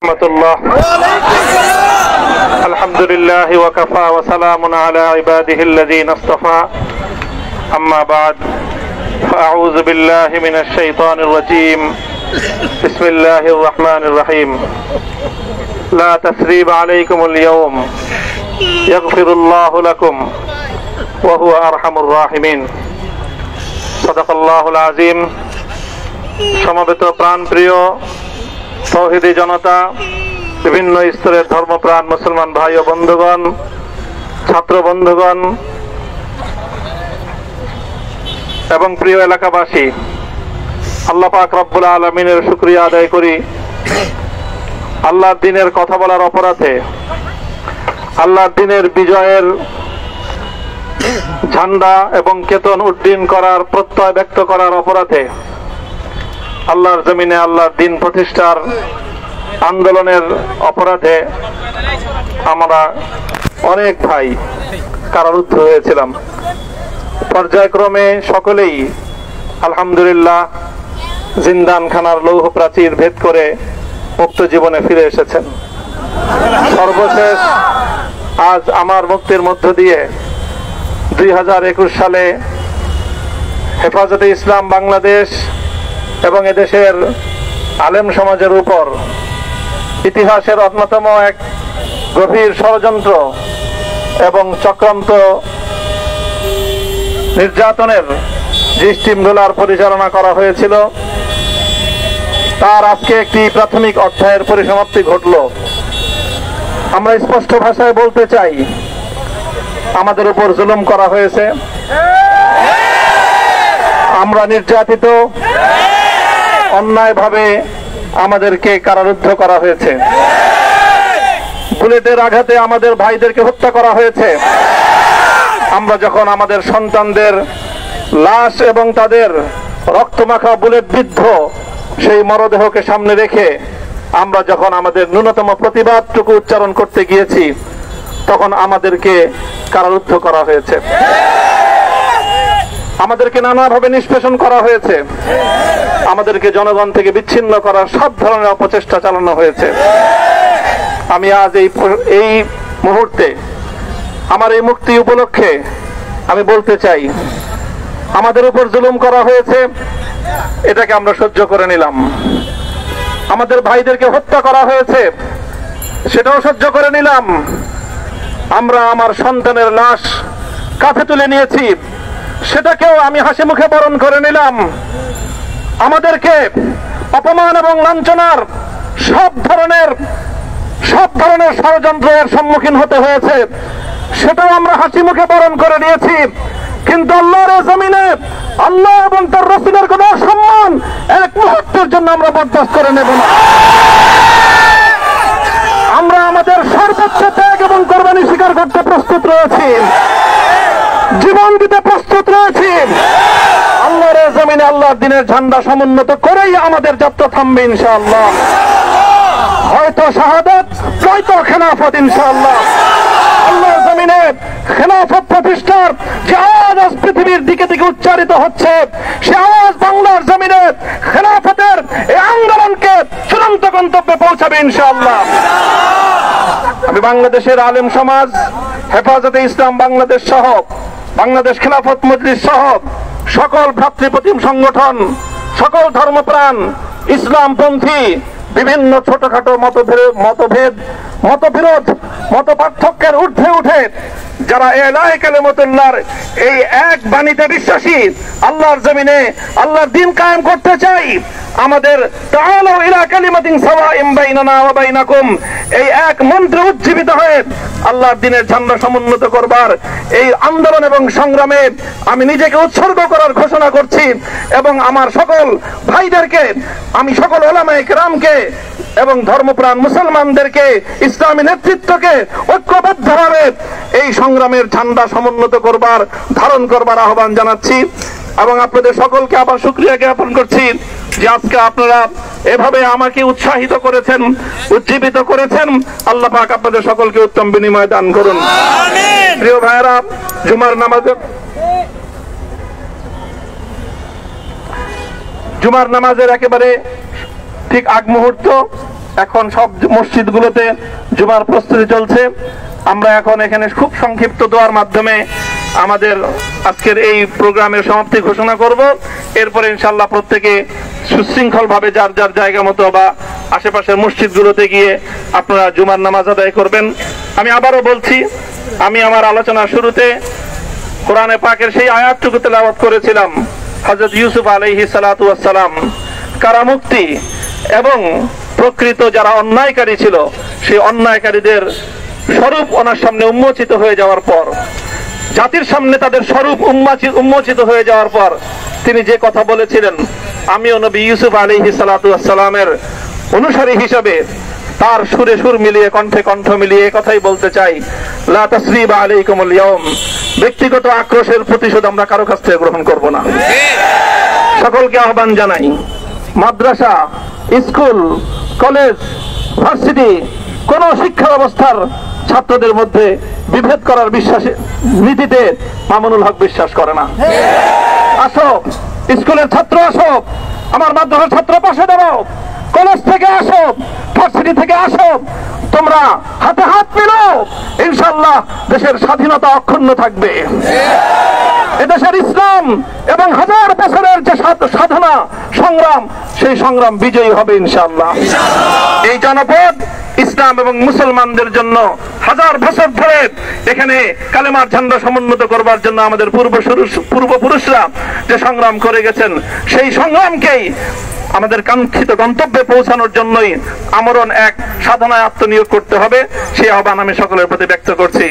الله الحمد لله وكفى وسلام على عباده الذين اصطفى أما بعد فأعوذ بالله من الشيطان الرجيم بسم الله الرحمن الرحيم لا تثريب عليكم اليوم يغفر الله لكم وهو أرحم الراحمين صدق الله العظيم সমবেত প্রাণপ্রিয় তৌহিদি জনতা, বিভিন্ন স্তরের ধর্মপ্রাণ মুসলমান ভাই ও বন্ধুগণ, ছাত্র বন্ধুগণ এবং প্রিয় এলাকাবাসী, আল্লাহ পাক রব্বুল আলামিনের শুকরিয়া আদায় করি। আল্লাহর দ্বীনের কথা বলার অপরাধে, আল্লাহর দ্বীনের বিজয়ের ঝান্ডা এবং কেতন উড্ডীন করার প্রত্যয় ব্যক্ত করার অপরাধে, আল্লাহর জমিনে আল্লাহর দ্বীন প্রতিষ্ঠার আন্দোলনের অপরাধে আমরা অনেক ভাই কারারুদ্ধ হয়েছিলাম। পর্যায়ক্রমে সকলেই আলহামদুলিল্লাহ জিন্দানখানার লৌহ প্রাচীর ভেদ করে মুক্ত জীবনে ফিরে এসেছেন। সর্বশেষ আজ আমার মুক্তির মধ্য দিয়ে 2021 সালে হেফাজতে ইসলাম বাংলাদেশ এবং এদেশের আলেম সমাজের উপর ইতিহাসের অন্যতম এক গভীর ষড়যন্ত্র এবং চক্রান্ত নির্যাতনের যে স্টিমরোলার পরিচালনা করা হয়েছিল, তার আজকে একটি প্রাথমিক অধ্যায়ের পরিসমাপ্তি ঘটল। আমরা স্পষ্ট ভাষায় বলতে চাই, আমাদের উপর জুলুম করা হয়েছে, আমরা নির্যাতিত, অন্যায়ভাবে আমাদেরকে কারারুদ্ধ করা হয়েছে, বুলেটের আঘাতে আমাদের ভাইদেরকে হত্যা করা হয়েছে। আমরা যখন আমাদের সন্তানদের লাশ এবং তাদের রক্তমাখা বুলেট বিদ্ধ সেই মরদেহকে সামনে রেখে আমরা যখন আমাদের ন্যূনতম প্রতিবাদটুকু উচ্চারণ করতে গিয়েছি, তখন আমাদেরকে কারারুদ্ধ করা হয়েছে, আমাদেরকে নানাভাবে নিষ্পেষণ করা হয়েছে, আমাদেরকে জনগণ থেকে বিচ্ছিন্ন করার সব ধরনের অপচেষ্টা চালানো হয়েছে। আমি আজ এই মুহূর্তে আমার এই মুক্তি উপলক্ষে আমি বলতে চাই, আমাদের উপর জুলুম করা হয়েছে, এটাকে আমরা সহ্য করে নিলাম। আমাদের ভাইদেরকে হত্যা করা হয়েছে, সেটাও সহ্য করে নিলাম। আমরা আমার সন্তানের লাশ কাঁধে তুলে নিয়েছি, সেটাকেও আমি হাসি মুখে বরণ করে নিলাম। আমাদেরকে অপমান এবং লাঞ্ছনার সব ধরনের ষড়যন্ত্রের সম্মুখীন হতে হয়েছে, সেটাও আমরা হাসি মুখে বরণ করে নিয়েছি। কিন্তু আল্লাহর জমিনে আল্লাহ এবং তার রাসূলের কোন সম্মান এক মুহূর্তের জন্য আমরা বরদাস্ত করে নেব না। আমরা আমাদের সর্বোচ্চ ত্যাগ এবং কোরবানি স্বীকার করতে প্রস্তুত রয়েছি, জীবন দিতে প্রস্তুত রয়েছি। আল্লাহর জমিনে আল্লাহর দ্বীনের ঝান্ডা সমুন্নত করেই আমাদের যাত্রা থামবে ইনশাআল্লাহ। হয়তো শাহাদাত, নয়তো খেলাফত ইনশাআল্লাহ। আল্লাহর জমিনে খেলাফত প্রতিষ্ঠার যে আওয়াজ পৃথিবীর দিকে দিকে উচ্চারিত হচ্ছে, সে আওয়াজ বাংলার জমিনে খেলাফতের এই আন্দোলনকে চূড়ান্ত গন্তব্যে পৌঁছাবে ইনশাআল্লাহ। আমি বাংলাদেশের আলেম সমাজ, হেফাজতে ইসলাম বাংলাদেশ সহ বাংলাদেশ খেলাফত মজলিস সহ সকল ভ্রাতৃপ্রতিম সংগঠন, সকল ধর্মপ্রাণ, ইসলামপন্থী বিভিন্ন ছোটখাটো মতবিরোধ, মত পার্থক্যের ঊর্ধ্বে উঠে যারা এলায়ে কালিমাতুল্লাহর এই এক বাণীতে বিশ্বাসী, আল্লাহর জমিনে আল্লাহর দ্বীন কায়েম করতে চাই, আমাদের তাআলু ইলা কালিমাতিন সাওয়াইন বাইনানা ওয়া বাইনাকুম এই এক মন্ত্রে উজ্জীবিত হয়ে আল্লাহর দ্বীনের ঝান্ডা সমুন্নত করবার এই আন্দোলন এবং সংগ্রামে আমি নিজেকে উৎসর্গ করার ঘোষণা করছি। এবং আমার সকল ভাইদেরকে, আমি সকল উলামায়ে কেরামকে এবং ধর্মপ্রাণ মুসলমানদেরকে, ইসলামী নেতৃত্বকে ঐক্যবদ্ধভাবে এই সংগ্রামের ঝান্ডা সমুন্নত করবার, ধারণ করবার আহ্বান জানাচ্ছি। এবং আপনাদের সকলকে আবার শুকরিয়া জ্ঞাপন করছি যে আজকে আপনারা এভাবে আমাকে উৎসাহিত করেছেন, উজ্জীবিত করেছেন। আল্লাহ পাক আপনাদের সকলকে উত্তম বিনিময় দান করুন। প্রিয় ভাইয়েরা, জুমার নামাজের একেবারে ঠিক আগ মুহূর্ত এখন সব মসজিদগুলোতে জুমার প্রস্তুতি চলছে। আমরা এখন এখানে খুব সংক্ষিপ্ত দোয়ার মাধ্যমে আমাদের আজকের এই প্রোগ্রামের সমাপ্তি ঘোষণা করব। এরপরে ইনশাআল্লাহ প্রত্যেকে সুশৃঙ্খল ভাবে যার যার জায়গা মতো বা আশেপাশের মসজিদগুলোতে গিয়ে আপনারা জুমার নামাজ আদায় করবেন। আমি আবারও বলছি, আমি আমার আলোচনার শুরুতে কোরআনে পাকের সেই আয়াতটুকু তেলাওয়াত করেছিলাম, হযরত ইউসুফ আলাইহিস সালাতু ওয়াস সালাম কারামুক্তি এবং প্রকৃত যারা অন্যায়কারী ছিল সেই অন্যায়কারীদের স্বরূপ ওনার সামনে উন্মোচিত হয়ে যাওয়ার পর, জাতির সামনে তাদের স্বরূপ উন্মোচিত হয়ে যাওয়ার পর তিনি যে কথা বলেছিলেন, আমিও নবী ইউসুফ আলাইহিস সালাতু ওয়াস সালামের অনুসারী হিসাবে তার সুরে সুর মিলিয়ে কণ্ঠে কণ্ঠ মিলিয়ে কথাই বলতে চাই, লা তাসরিবা আলাইকুমুল ইয়াউম, ব্যক্তিগত আক্রোশের প্রতিশোধ আমরা কারো কাছ থেকে গ্রহণ করব না। সকলকে আহ্বান জানাই, মাদ্রাসা, স্কুল, কলেজ, ভার্সিটি কোন শিক্ষা ব্যবস্থার ছাত্রদের মধ্যে বিভেদ করার নীতিতে মামুনুল হক বিশ্বাস করে না। আসো, স্কুলের ছাত্র আসো, আমার মাদ্রাসার ছাত্র পাশে দাঁড়াও, কলেজ থেকে আসো, ভার্সিটি থেকে আসো, তোমরা হাতে হাত মিলাও, ইনশাআল্লাহ দেশের স্বাধীনতা অক্ষুণ্ণ থাকবে। এদেশের ইসলাম এবং হাজার বছরের যে সাধনা সংগ্রাম, সেই সংগ্রাম বিজয়ী হবে ইনশাআল্লাহ। এই জনপদ ইসলাম এবং মুসলমানদের জন্য হাজার বছর ধরে এখানে কালেমার ঝান্ডা সমুন্নত করবার জন্য আমাদের পূর্বপুরুষরা যে সংগ্রাম করে গেছেন, সেই সংগ্রামকেই আমাদের কাঙ্ক্ষিত গন্তব্যে পৌঁছানোর জন্যই আমরণ এক সাধনায় আত্মনিয়োগ করতে হবে। সেই আহ্বান আমি সকলের প্রতি ব্যক্ত করছি।